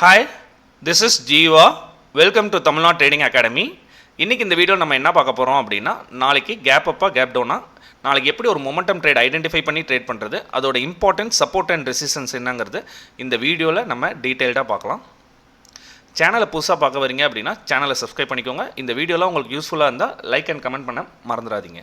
Hi, this is Jeeva. Welcome to Tamil Nadu trading academy. இன்றைக்கி இந்த video நம்ம என்ன பார்க்க போகிறோம் அப்படின்னா, நாளைக்கு கேப் அப்பா கேப் டவுனா, நாளைக்கு எப்படி ஒரு மொமெண்டம் ட்ரேட் ஐடென்டிஃபை பண்ணி ட்ரேட் பண்ணுறது, அதோட இம்பார்ட்டன்ஸ், சப்போர்ட் அண்ட் ரெசிஸ்டன்ஸ் என்னங்கிறது இந்த வீடியோவில் நம்ம டீட்டெயில்டாக பார்க்கலாம். சேனலை புதுசாக பார்க்க வரீங்க அப்படின்னா சேனலை சப்ஸ்கிரைப் பண்ணிக்கோங்க. இந்த வீடியோலாம் உங்களுக்கு யூஸ்ஃபுல்லாக இருந்தால் லைக் அண்ட் கமெண்ட் பண்ண மறந்துடாதீங்க.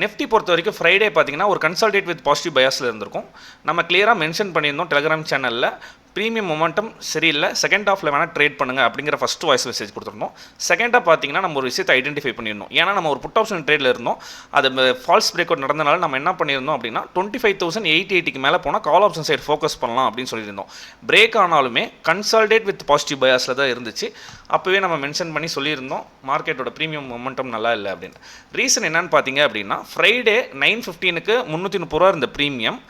நெஃப்டி பொறுத்த வரைக்கும் ஃப்ரைடே பார்த்தீங்கன்னா ஒரு கன்சல்டேட் வித் பாசிட்டிவ் பயாஸில் இருந்திருக்கும். நம்ம கிளியராக மென்ஷன் பண்ணியிருந்தோம் டெலிகிராம் சேனலில், ப்ரீமியம் மொமெண்டம் சரியில்லை, செகண்ட் ஹாஃபில் வேணால் ட்ரேட் பண்ணுங்கள் அப்படிங்கிற ஃபஸ்ட்டு வாய்ஸ் மெசேஜ் கொடுத்துருந்தோம். செகண்டாக பார்த்தீங்கன்னா நம்ம ஒரு விஷயத்தை ஐடென்டிஃபை பண்ணியிருந்தோம். ஏன்னா நம்ம ஒரு புட் ஆப்ஷன் ட்ரேடில் இருந்தோம், அது ஃபால்ஸ் பிரேக் அவுட் நடந்தனால நம்ம என்ன பண்ணியிருந்தோம் அப்படின்னா 25,880 மேலே போனால் கால் ஆப்ஷன் சைடு ஃபோக்கஸ் பண்ணலாம் அப்படின்னு சொல்லியிருந்தோம். பிரேக் ஆனாலுமே கன்சல்டேட் வித் பாசிட்டிவ் பயாஸில் தான் இருந்துச்சு. அப்போவே நம்ம மென்ஷன் பண்ணி சொல்லியிருந்தோம் மார்க்கெட்டோட ப்ரீமியம் மொமெண்டம் நல்லா இல்லை அப்படின்னு. ரீசன் என்னன்னு பார்த்தீங்க அப்படின்னா, ஃப்ரைடே 9:15க்கு 330 ரூபா இருந்த ப்ரீமியம்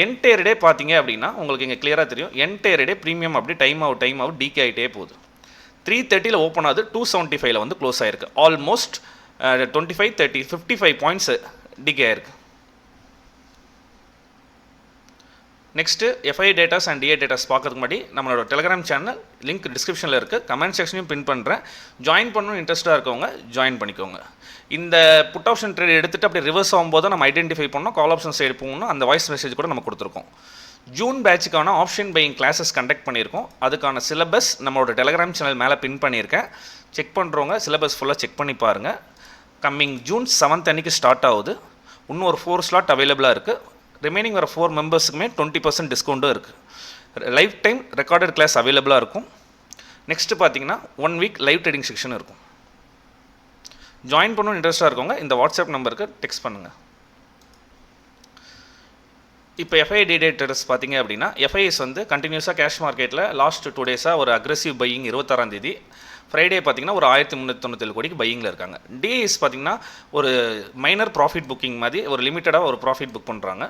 என்டையர் டே பார்த்தீங்க அப்படின்னா உங்களுக்கு இங்கே கிளியராக தெரியும். என்டையர் டே ப்ரீமியம் அப்படி டைம் அவுட் டிகே ஆகிட்டே போகுது. 330 ஓப்பன் ஆகுது, 275 வந்து க்ளோஸ் ஆகிருக்கு. ஆல்மோஸ்ட் 25, 30, 55 பாயிண்ட்ஸ் டிகே ஆகிருக்கு. Next FI datas and DA datas பார்க்கறதுக்கு முன்னாடி நம்மளோட டெலிகிராம் சேனல் லிங்க் டிஸ்கிரிப்ஷனில் இருக்குது, கமெண்ட் செக்ஷனையும் பின் பண்ணுறேன். ஜாயின் பண்ணணும் இன்ட்ரெஸ்ட்டாக இருக்கவங்க ஜாயின் பண்ணிக்கோங்க. இந்த புட் ஆப்ஷன் ட்ரேட் எடுத்துகிட்டு அப்படி ரிவர்ஸ் ஆகும்போது நம்ம ஐடென்டிஃபை பண்ணோம், கால் ஆப்ஷன் சைடு போகணும். அந்த வாய்ஸ் மெசேஜ் கூட நம்ம கொடுத்துருக்கோம். ஜூன் பேட்சுக்கான ஆப்ஷன் பையிங் கிளாஸஸ் கண்டக்ட் பண்ணியிருக்கோம். அதுக்கான சிலபஸ் நம்மளோட டெலிகிராம் சேனல் மேலே பின் பண்ணியிருக்கேன். செக் பண்ணுறவங்க சிலபஸ் ஃபுல்லாக செக் பண்ணி பாருங்கள். கம்மிங் ஜூன் 7 அன்றைக்கி ஸ்டார்ட் ஆகுது. இன்னும் ஒரு 4 ஸ்லாட் அவைலபிளாக இருக்குது. ரிமைனிங் வர 4 மெம்பர்ஸுக்குமே 20% டிஸ்கவுண்ட்டும் இருக்குது. லைஃப் டைம் ரெக்கார்டட் கிளாஸ் அவைலபிளாக இருக்கும். நெக்ஸ்ட்டு பார்த்தீங்கன்னா 1 வீக் லைவ் ட்ரேடிங் செக்ஷன் இருக்கும். ஜாயின் பண்ணணும் இன்ட்ரெஸ்ட்டாக இருக்கவங்க இந்த வாட்ஸ்அப் நம்பருக்கு டெக்ஸ்ட் பண்ணுங்கள். இப்போ எஃப்ஐ டேட்டர்ஸ் பார்த்தீங்க அப்படின்னா, எஃப்ஐஎஸ் வந்து கண்டினியூஸாக கேஷ் மார்க்கெட்டில் லாஸ்ட் 2 டேஸாக ஒரு அக்ரெசிவ் பையிங் 26ஆம் தேதி ஃப்ரைடே பார்த்தீங்கன்னா ஒரு 1397 கோடிக்கு பையிங்கில் இருக்காங்க. டிஎஸ் பார்த்தீங்கன்னா ஒரு மைனர் ப்ராஃபிட் புக்கிங் மாதிரி ஒரு லிமிட்டடாக ஒரு ப்ராஃபிட் புக் பண்ணுறாங்க.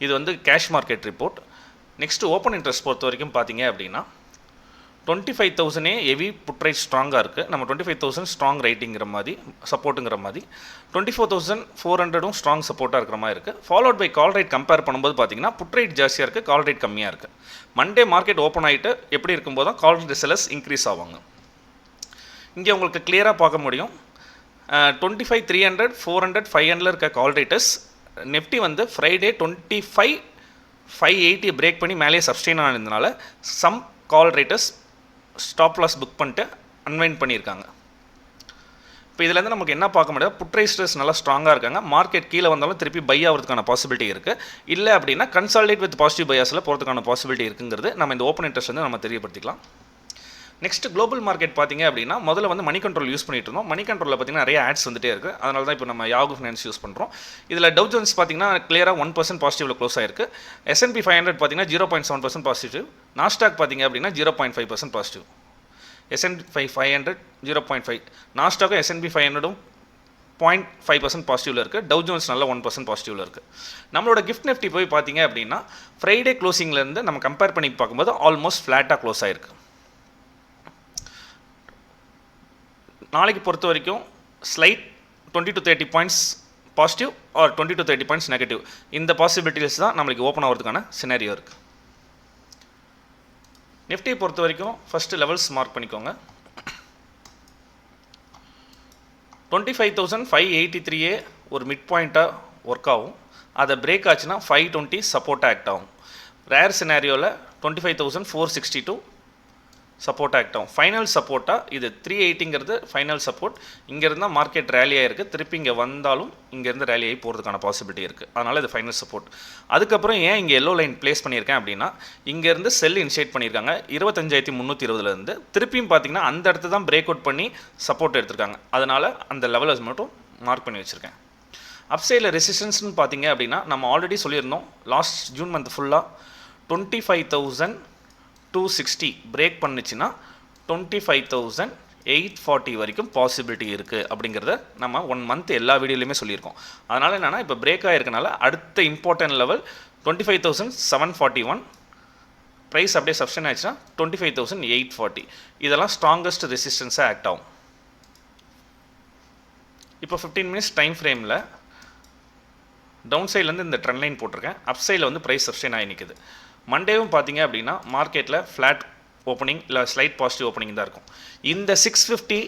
இது வந்து cash market report. Next open interest பொறுத்த வரைக்கும் பார்த்தீங்க அப்படின்னா 25,000 ஹெவி புட் ரைட் ஸ்ட்ராங்காக இருக்குது. நம்ம 25,000 ஸ்ட்ராங் ரைட்டிங்கிற மாதிரி சப்போர்ட்டுங்கிற மாதிரி 24,400 ஸ்ட்ராங் சப்போர்ட்டாக இருக்கிற மாதிரி இருக்குது. Followed buy call right compare பண்ணும்போது பார்த்தீங்கன்னா புட் ரைட் ஜாஸ்தியாக இருக்குது, கால் ரைட் கம்மியாக இருக்குது. மண்டே மார்க்கெட் ஓப்பன் ஆகிட்டு எப்படி இருக்கும்போது தான் கால் ரைட் செல்லர்ஸ் இன்க்ரீஸ் ஆவாங்க. இங்கே உங்களுக்கு கிளியராக பார்க்க முடியும். 25,300, 400, 500 இருக்க கால் ரைட்டர்ஸ். நெஃப்டி வந்து ஃப்ரைடே 25,580 பிரேக் பண்ணி மேலேயே சப்ஸ்டெயின் ஆனதுனால some call writers stop loss book பண்ணிட்டு அன்வைண்ட் பண்ணியிருக்காங்க. இப்போ இதுலேருந்து நமக்கு என்ன பார்க்க முடியாது, புட் ரைட்டர்ஸ் நல்லா ஸ்ட்ராங்காக இருக்காங்க. மார்க்கெட் கீழே வந்தாலும் திருப்பி பை ஆகிறதுக்கான பாசிபிலிட்டி இருக்குது. இல்லை அப்படின்னா கன்சாலிடேட் வித் பாசிட்டிவ் பையாஸில் போகிறதுக்கான பாசிபிலிட்டி இருக்குங்கிறது நம்ம இந்த ஓப்பன் இன்ட்ரெஸ்ட் வந்து நம்ம தெரியப்படுத்திக்கலாம். நெக்ஸ்ட் குளோபல் மார்க்கெட் பார்த்தீங்க அப்படின்னா முதல்ல வந்து மணி கண்ட்ரோல் யூஸ் பண்ணிட்டு இருந்தோம். மணி கண்ட்ரோலில் பார்த்தீங்கன்னா நிறைய ஆட்ஸ் வந்துட்டே இருக்குது. அதனால தான் இப்போ நம்ம யாகு ஃபினான்ஸ் யூஸ் பண்ணுறோம். இதில் டவ் ஜோன்ஸ் பார்த்தீங்கன்னா கிளியராக 1% பாசிட்டிவில் க்ளோஸ் ஆயிருக்கு. S&P 500 பார்த்தீங்கன்னா 0.7% பாசிட்டிவ். நாஸ்டாக் பார்த்தீங்க அப்படின்னா 0.5% பாசிட்டிவ். S&P 500 0.5, நாஸ்டாக்கும் S&P 500 0.5% பாசிட்டிவில் இருக்குது. டவ் ஜோன்ஸ் நல்ல 1% பாசிட்டிவில் இருக்குது. நம்மளோட கிஃப்ட் நிஃப்டி போய் பார்த்தீங்க அப்படின்னா ஃப்ரைடே க்ளோசிங்லேருந்து நம்ம கம்பேர் பண்ணி பார்க்கும்போது ஆல்மோஸ்ட் ஃப்ளாட்டாக க்ளோஸ் ஆயிருக்கு. நாளைக்கு பொறுத்த வரைக்கும் slight 20 to 30 points positive or 20 to 30 points negative, இந்த பாசிபிலிட்டிஸ் தான் நம்மளுக்கு ஓப்பன் ஆகிறதுக்கான சினாரியோ இருக்குது. நிஃப்டியை பொறுத்த வரைக்கும் ஃபஸ்ட்டு லெவல்ஸ் மார்க் பண்ணிக்கோங்க. 25,583 ஒரு மிட் பாயிண்ட்டாக ஒர்க் ஆகும். அதை பிரேக் ஆச்சுன்னா 520 சப்போர்ட்டாக ஆக்ட் ஆகும். ரேர் சினாரியோவில் 25,462 சப்போர்ட் ஆக்ட் ஆகும். ஃபைனல் சப்போர்ட்டாக இது 380ங்கிறது ஃபைனல் சப்போர்ட். இங்கேருந்து தான் மார்க்கெட் ரேலியாக இருக்குது. திருப்பி இங்கே வந்தாலும் இங்கேருந்து ரேலி ஆகி போகிறதுக்கான பாசிபிலிட்டி இருக்குது. அதனால் இது ஃபைனல் சப்போர்ட். அதுக்கப்புறம் ஏன் இங்கே எல்லோ லைன் ப்ளேஸ் பண்ணியிருக்கேன் அப்படின்னா, இங்கேருந்து செல் இனிஷியேட் பண்ணியிருக்காங்க 25,320 திருப்பியும் பார்த்தீங்கன்னா அந்த இடத்து தான் பிரேக் அவுட் பண்ணி சப்போர்ட் எடுத்திருக்காங்க. அதனால் அந்த லெவலில் மட்டும் மார்க் பண்ணி வச்சுருக்கேன். அப்சைடில் ரெசிஸ்டன்ஸ்னு பார்த்தீங்க அப்படின்னா நம்ம ஆல்ரெடி சொல்லியிருந்தோம் லாஸ்ட் ஜூன் மந்த் ஃபுல்லாக 25,260 பிரேக் பண்ணிச்சுன்னா 25,840 வரைக்கும் பாசிபிலிட்டி இருக்குது அப்படிங்கிறத நம்ம 1 மந்த் எல்லா வீடியோலையுமே சொல்லியிருக்கோம். அதனால் என்னென்னா இப்போ பிரேக் ஆகிருக்கனால அடுத்த இம்பார்ட்டன்ட் லெவல் 25,741, ப்ரைஸ் அப்படியே சப்ஸ்டன் ஆச்சுன்னா 25,840. இதெல்லாம் ஸ்ட்ராங்கஸ்ட் ரெசிஸ்டன்ஸாக ஆக்ட் ஆகும். இப்போ 15 மினிட்ஸ் டைம் ஃப்ரேமில் டவுன் சைட்லேருந்து இந்த ட்ரெண்ட் லைன் போட்டிருக்கேன். அப் சைடில் வந்து ப்ரைஸ் சப்ஸ்டெயின் ஆகி நிற்குது. மண்டேவும் பார்த்தீங்க அப்படின்னா மார்க்கெட்டில் ஃப்ளாட் ஓப்பனிங் இல்லை ஸ்லைட் பாசிட்டிவ் ஓப்பனிங் தான் இருக்கும். இந்த 650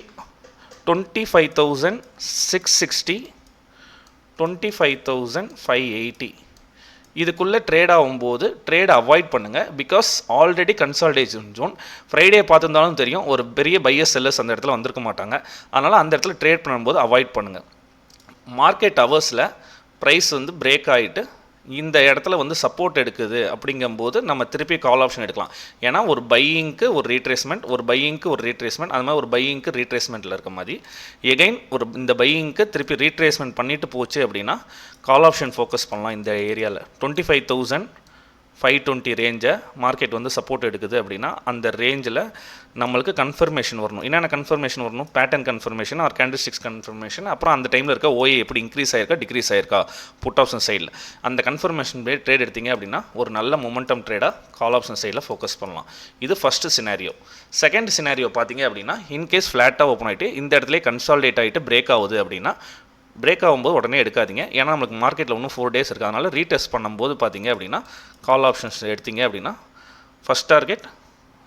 25,660 25,580 இதுக்குள்ளே ட்ரேட் ஆகும்போது ட்ரேடை அவாய்ட் பண்ணுங்கள். Because already consolidation zone. Friday பார்த்துருந்தாலும் தெரியும், ஒரு பெரிய பையர் செல்லர்ஸ் அந்த இடத்துல வந்திருக்க மாட்டாங்க. அதனால் அந்த இடத்துல ட்ரேட் பண்ணும்போது அவாய்ட் பண்ணுங்கள். மார்க்கெட் ஹவர்ஸில் ப்ரைஸ் வந்து பிரேக் ஆகிட்டு இந்த இடத்துல வந்து சப்போர்ட் எடுக்குது அப்படிங்கும்போது நம்ம திருப்பி கால் ஆப்ஷன் எடுக்கலாம். ஏன்னா ஒரு பையிங்க்கு ஒரு ரீட்ரேஸ்மெண்ட், ஒரு பையிங்க்கு ஒரு ரீட்ரேஸ்மெண்ட், அது மாதிரி ஒரு பையிங்க்கு ரீட்ரேஸ்மெண்ட்டில் இருக்க மாதிரி எகைன் ஒரு இந்த பையிங்க்கு திருப்பி ரீட்ரேஸ்மெண்ட் பண்ணிட்டு போச்சு அப்படின்னா கால் ஆப்ஷன் ஃபோக்கஸ் பண்ணலாம். இந்த ஏரியாவில் 25,520 ரேஞ்சை மார்க்கெட் வந்து சப்போர்ட் எடுக்குது அப்படின்னா அந்த ரேஞ்சில் நம்மளுக்கு கன்ஃபர்மேஷன் வரணும். என்னென்ன கன்ஃபர்மேஷன் வரணும்? Pattern confirmation or candlesticks confirmation, அப்புறம் அந்த டைமில் இருக்க ஓஏ எப்படி இன்க்ரீஸ் ஆயிருக்கா டிக்ரீஸ் ஆயிருக்கா புட் ஆப்ஷன் சைடில். அந்த கன்ஃபர்மேஷன் ட்ரேட் எடுத்தீங்க அப்படின்னா ஒரு நல்ல மொமெண்டம் ட்ரேடாக கால் ஆப்ஷன் சைடில் ஃபோக்கஸ் பண்ணலாம். இது ஃபஸ்ட்டு சினாரியோ. செகண்ட் சினாரியோ பார்த்தீங்க அப்படின்னா இன்கேஸ் ஃப்ளாட்டாக ஓப்பன் ஆகிட்டு இந்த இடத்துல கன்சால்டேட் ஆகிட்டு பிரேக் ஆகுது அப்படின்னா பிரேக் ஆகும்போது உடனே எடுக்காதீங்க. ஏன்னா நம்மளுக்கு மார்க்கெட்டில் இன்னும் 4 days இருக்குது. அதனால் ரீடெஸ்ட் பண்ணும்போது பார்த்தீங்க அப்படின்னா கால் ஆப்ஷன்ஸ் எடுத்தீங்க அப்படின்னா ஃபஸ்ட் டார்கெட்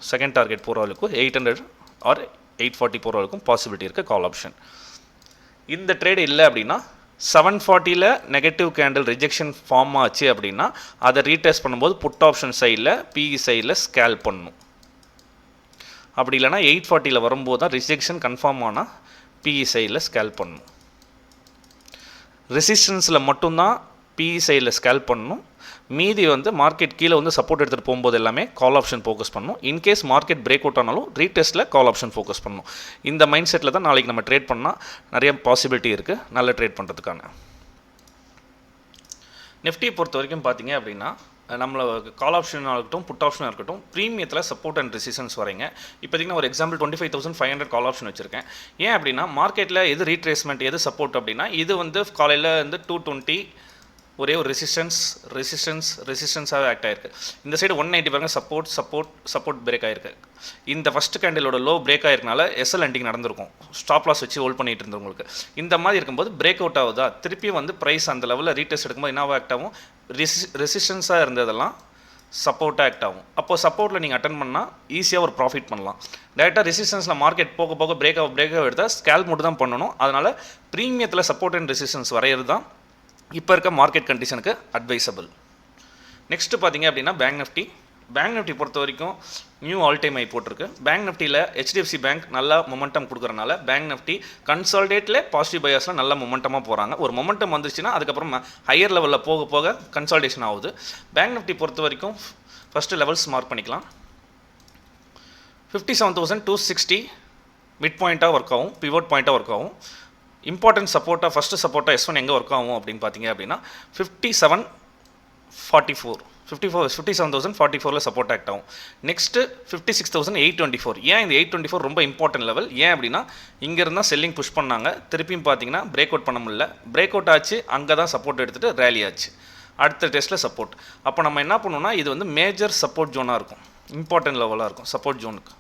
செகண்ட் டார்கெட் போகிறவளுக்கும் 800 ஆர் 840 போகிறவளுக்கும் பாசிபிலிட்டி இருக்குது கால் ஆப்ஷன். இந்த ட்ரேடு இல்லை அப்படின்னா 740 நெகட்டிவ் கேண்டில் ரிஜெக்ஷன் ஃபார்ம் ஆச்சு அப்படின்னா அதை ரீடெஸ்ட் பண்ணும்போது புட் ஆப்ஷன் சைடில் பிஇ சைடில் ஸ்கேல் பண்ணணும். அப்படி இல்லைனா 840 வரும்போது தான் ரிஜெக்ஷன் கன்ஃபார்ம் ஆனால் பிஇ சைடில் ஸ்கேல் பண்ணணும். ரெசிஸ்டன்ஸில் மட்டும்தான் பிஇ சைடில் ஸ்கேல் பண்ணணும். மீதி வந்து மார்க்கெட் கீழே வந்து சப்போர்ட் எடுத்துகிட்டு போகும்போது எல்லாமே கால் ஆப்ஷன் ஃபோக்கஸ் பண்ணணும். இன்கேஸ் மார்க்கெட் பிரேக் அவுட் ஆனாலும் ரீடெஸ்ட்டில் கால் ஆப்ஷன் ஃபோக்கஸ் பண்ணணும். இந்த மைண்ட் செட்டில் தான் நாளைக்கு நம்ம ட்ரேட் பண்ணால் நிறைய பாசிபிலிட்டி இருக்குது நல்ல ட்ரேட் பண்ணுறதுக்கான. நிஃப்டியை பொறுத்த வரைக்கும் பார்த்தீங்க அப்படின்னா நம்மளை கால் ஆப்ஷனாக இருக்கட்டும் புட் ஆப்ஷனாக இருக்கட்டும் ப்ரீமியத்தில் சப்போர்ட் அண்ட் ரெசிஸ்டன்ஸ் வரீங்க. இப்போதைக்கு ஒரு எக்ஸாம்பிள் 25,500 கால் ஆப்ஷன் வச்சுருக்கேன். ஏன் அப்படின்னா மார்க்கெட்டில் எது ரீட்ரேஸ்மெண்ட் எது சப்போர்ட் அப்படின்னா இது வந்து காலையில் வந்து 220 ஒரே ஒரு ரெசிஸ்டன்ஸாக ஆக்ட் ஆகிருக்கு. இந்த சைடு 190 பாருங்க சப்போர்ட் பிரேக் ஆகிருக்கு. இந்த ஃபஸ்ட்டு கேண்டிலோட லோ பிரேக் ஆகிருக்கனால எஸ்எல் எண்டிங் நடந்திருக்கும். ஸ்டாப் லாஸ் வச்சு ஹோல்ட் பண்ணிட்டு இருந்தவங்களுக்கு இந்த மாதிரி இருக்கும்போது பிரேக் அவுட் ஆகுதா திருப்பி வந்து ப்ரைஸ் அந்த லெவலில் ரீடெஸ்ட் எடுக்கும்போது என்ன ஆக்ட் ஆகும்? ரெசிஸ்டன்ஸாக இருந்ததெல்லாம் சப்போர்ட்டாக ஆக்ட் ஆகும். அப்போது சப்போர்ட்டில் நீங்கள் அட்டன் பண்ணால் ஈஸியாக ஒரு ப்ராஃபிட் பண்ணலாம். டேரெக்டாக ரெசிஸ்டன்ஸில் மார்க்கெட் போக போக பிரேக் எடுத்தால் ஸ்கேல் மட்டும் தான் பண்ணணும். அதனால் ப்ரீமியத்தில் சப்போர்ட் அண்ட் ரெசிஸ்டன்ஸ் வரைகிறது தான் இப்போ இருக்க மார்க்கெட் கண்டிஷனுக்கு அட்வைசபிள். நெக்ஸ்ட்டு பார்த்தீங்க அப்படின்னா பேங்க் நிஃப்டி பொறுத்த வரைக்கும் நியூ ஆல் டைம் ஐ போட்டிருக்கு. பேங்க் நிஃப்டியில் ஹெச்டிஎஃப்சி பேங்க் நல்லா மொமெண்டம் கொடுக்குறனால பேங்க் நிஃப்டி கன்சால்டேட்டில் பாசிட்டிவ் பையாஸில் நல்ல மொமெண்டமாக போகிறாங்க. ஒரு மொமெண்டம் வந்துச்சுன்னா அதுக்கப்புறம் ஹையர் லெவலில் போக போக கன்சால்டேஷன் ஆகுது. பேங்க் நிஃப்டி பொறுத்த வரைக்கும் ஃபஸ்ட்டு லெவல்ஸ் மார்க் பண்ணிக்கலாம். 57,260 மிட் பாயிண்ட்டாக ஒர்க் ஆகும், பிவோட் பாயிண்ட்டாக ஒர்க் ஆகும். இம்பார்ட்டன்ட் சப்போர்ட்டாக ஃபஸ்ட்டு சப்போர்ட்டாக S1 எங்கே ஒர்க் ஆகும் அப்படின்னு பார்த்தீங்க அப்படின்னா 57,044 சப்போர்ட் ஆக்ட் ஆகும். நெக்ஸ்ட்டு 56,824. ஏன் இந்த 824 ரொம்ப இம்பார்ட்டன்ட் லெவல்? ஏன் அப்படின்னா இங்கே இருந்தால் செல்லிங் புஷ் பண்ணாங்க, திருப்பியும் பார்த்தீங்கன்னா பிரேக் அவுட் பண்ண முடியல, பிரேக் அவுட் ஆச்சு, அங்கே தான் சப்போர்ட் எடுத்துகிட்டு ரேலி ஆச்சு, அடுத்த டெஸ்ட்டில் சப்போர்ட். அப்போ நம்ம என்ன பண்ணணும்னா இது வந்து மேஜர் சப்போர்ட் ஜோனாக இருக்கும், இம்பார்ட்டன்ட் லெவலாக இருக்கும் சப்போர்ட் ஜோனுக்கு.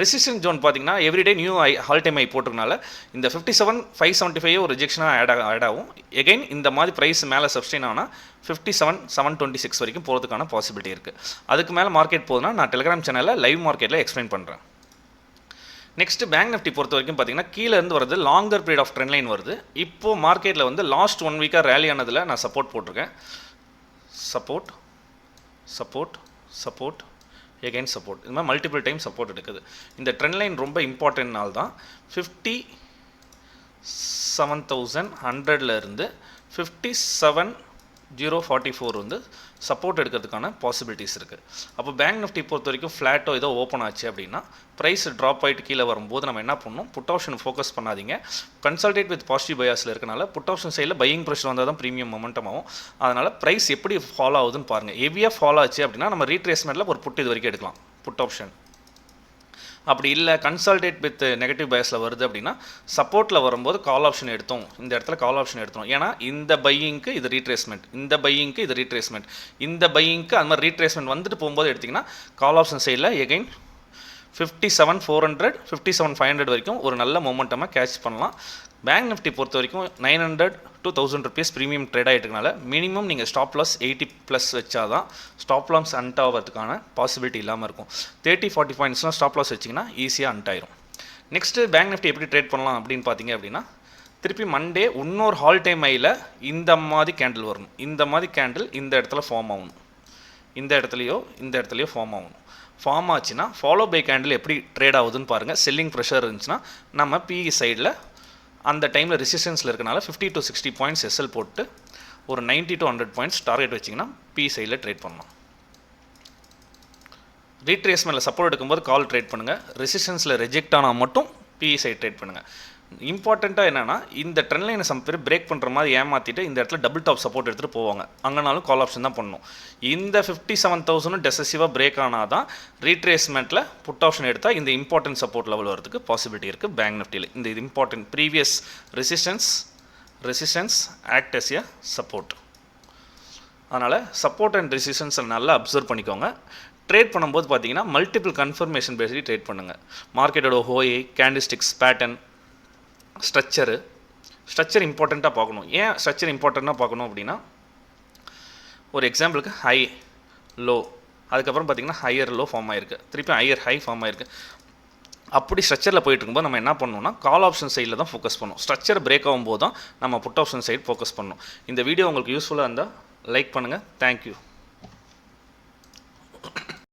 ரெசிஸ்டன்ஸ் ஜோன் பார்த்தீங்கன்னா everyday new all time high போட்டிருக்கனால இந்த 57,575 ஒரு ரிஜெக்ஷனாக ஆட் ஆகும். எகைன் இந்த மாதிரி ப்ரைஸ் மேலே சப்ஸ்டெயின் ஆனால் 57,726 வரைக்கும் போகிறதுக்கான பாசிபிலிட்டி இருக்குது. அதுக்கு மேலே மார்க்கெட் போகுதுன்னா நான் டெலிகிராம் சேனலில் லைவ் மார்க்கெட்டில் எக்ஸ்பிளைன் பண்ணுறேன். நெக்ஸ்ட்டு பேங்க் நிஃப்டி பொறுத்த வரைக்கும் பார்த்தீங்கன்னா கீழே இருந்து வருது longer period of trend line வருது. இப்போது மார்க்கெட்டில் வந்து லாஸ்ட் 1 வீக்காக ரேலி ஆனதில் நான் சப்போர்ட் போட்டிருக்கேன். சப்போர்ட் எகைன் சப்போர்ட், இது மாதிரி மல்டிபிள் டைம் சப்போர்ட் எடுக்குது. இந்த ட்ரெண்ட் லைன் ரொம்ப இம்பார்ட்டன்ட்னால தான் 57,100 இருந்து 57,044 வந்து சப்போர்ட் எடுக்கிறதுக்கான பாசிபிலிட்டிஸ் இருக்குது. அப்போ பேங்க் நிஃப்டி பொறுத்த வரைக்கும் ஃப்ளாட்டோ ஏதோ ஓப்பன் ஆச்சு அப்படின்னா ப்ரைஸ் ட்ராப் ஆகிட்டு கீழே வரும்போது நம்ம என்ன பண்ணணும்? புட் ஆப்ஷன் ஃபோக்கஸ் பண்ணாதீங்க. கன்சல்டேட் வித் பாசிட்டிவ் பயாஸில் இருக்கனால புட் ஆப்ஷன் சைடில் பையிங் ப்ரெஷர் வந்தால் தான் ப்ரீமியம் மொமெண்டம் ஆகும். அதனால் ப்ரைஸ் எப்படி ஃபாலோ ஆகுதுன்னு பாருங்கள். ஹெவியாக ஃபாலோ ஆச்சு அப்படின்னா நம்ம ரீட்ரேஸ்மெண்ட்டில் ஒரு புட் இது வரைக்கும் எடுக்கலாம் புட் ஆப்ஷன். அப்படி இல்லை கன்சல்டேட் வித் நெகட்டிவ் பயாஸில் வருது அப்படின்னா சப்போர்ட்டில் வரும்போது கால் ஆப்ஷன் எடுத்தோம், இந்த இடத்துல கால் ஆப்ஷன் எடுத்தோம். ஏன்னா இந்த பையிங்க்கு இது ரீட்ரேஸ்மெண்ட், இந்த பையிங்க்கு இது ரீட்ரேஸ்மெண்ட், இந்த பையிங்க்கு அது மாதிரி ரீட்ரேஸ்மெண்ட் வந்துட்டு போகும்போது எடுத்திங்கன்னா கால் ஆப்ஷன் சைடில் எகைன் 57,400 57,500 வரைக்கும் ஒரு நல்ல மொமெண்டமாக கேட்ச் பண்ணலாம். பேங்க் நிஃப்டி பொறுத்த வரைக்கும் 900 to 1000 rupees ப்ரீமியம் ட்ரேட் ஆகிட்டுனால மினிமம் நீங்கள் ஸ்டாப் லாஸ் 80+ வச்சாதான் ஸ்டாப் லாஸ் அன்ட் ஆகிறதுக்கான பாசிபிலிட்டி இல்லாமல் இருக்கும். 30-40 பாயிண்ட்ஸ்லாம் ஸ்டாப் லாஸ் வச்சிங்கன்னா ஈஸியாக அன்ட் ஆயிரும். நெக்ஸ்ட்டு பேங்க் நிஃப்டி எப்படி ட்ரேட் பண்ணலாம் அப்படின்னு பார்த்தீங்க அப்படின்னா, திருப்பி மண்டே இன்னொரு ஹால் டைம் ஐயில் இந்த மாதிரி கேண்டில் வரணும். இந்த மாதிரி கேண்டில் இந்த இடத்துல ஃபார்ம் ஆகணும். இந்த இடத்துலையோ ஃபார்ம் ஆகணும். ஃபார்ம் ஆச்சுன்னா ஃபாலோ பை கேண்டில் எப்படி ட்ரேட் ஆகுதுன்னு பாருங்கள். செல்லிங் ப்ரெஷர் இருந்துச்சுன்னா நம்ம பிஇ சைடில் அந்த டைமில் ரெசிஸ்டன்ஸில் இருக்கனால 50 to 60 பாயிண்ட்ஸ் எஸ்எல் போட்டு ஒரு 90 to 100 பாயிண்ட்ஸ் டார்கெட் வச்சிங்கன்னா பிஇ சைடில் ட்ரேட் பண்ணலாம். ரீட்ரேஸ்மெண்ட்டில் சப்போர்ட் எடுக்கும்போது கால் ட்ரேட் பண்ணுங்கள். ரெசிஸ்டன்ஸில் ரிஜெக்ட் ஆனால் மட்டும் பிஇ சைட் ட்ரேட் பண்ணுங்கள். இம்பார்ட்டண்ட்டாக என்னென்னா, இந்த ட்ரெண்ட் லைனை சம் பேர் பிரேக் பண்ணுற மாதிரி ஏமாற்றிட்டு இந்த இடத்துல டபுள் டாப் சப்போர்ட் எடுத்துகிட்டு போவாங்க. அங்கேனாலும் கால் ஆப்ஷன் தான் பண்ணணும். இந்த 57,000 டெசசிவாக பிரேக் ஆனால் தான் ரீட்ரேஸ்மெண்ட்டில் புட் ஆப்ஷன் எடுத்தால் இந்த இம்பார்ட்டன்ட் சப்போர்ட் லெவல் வரதுக்கு பாசிபிலிட்டி இருக்குது பேங்க் நிஃப்டியில். இந்த இது important previous resistance act as a support. அதனால் சப்போர்ட் அண்ட் ரெசிஸ்டன்ஸை நல்லா அப்சர்வ் பண்ணிக்கோங்க. ட்ரேட் பண்ணும்போது பார்த்தீங்கன்னா மல்டிபிள் கன்ஃபர்மேஷன் பேசி ட்ரேட் பண்ணுங்கள். மார்க்கெட்டோட ஹோய், கேண்டிஸ்டிக்ஸ் பேட்டர்ன், ஸ்ட்ரக்சர் இம்பார்ட்டண்ட்டாக பார்க்கணும். ஏன் ஸ்ட்ரக்சர் இம்பார்ட்டண்ட்டாக பார்க்கணும் அப்படின்னா, ஒரு எக்ஸாம்பிளுக்கு ஹை லோ, அதுக்கப்புறம் பார்த்திங்கன்னா ஹையர் லோ ஃபார்ம் ஆகிருக்கு, திருப்பி ஹையர் ஹை ஃபார்ம் ஆகிருக்கு. அப்படி ஸ்ட்ரக்சரில் போயிட்டு இருக்கும்போது நம்ம என்ன பண்ணணும்னா கால் ஆப்ஷன் சைடில் தான் ஃபோக்கஸ் பண்ணணும். ஸ்ட்ரக்சர் பிரேக் ஆகும்போது தான் நம்ம புட் ஆப்ஷன் சைடு ஃபோக்கஸ் பண்ணணும். இந்த வீடியோ உங்களுக்கு யூஸ்ஃபுல்லாக இருந்தால் லைக் பண்ணுங்கள். தேங்க்யூ.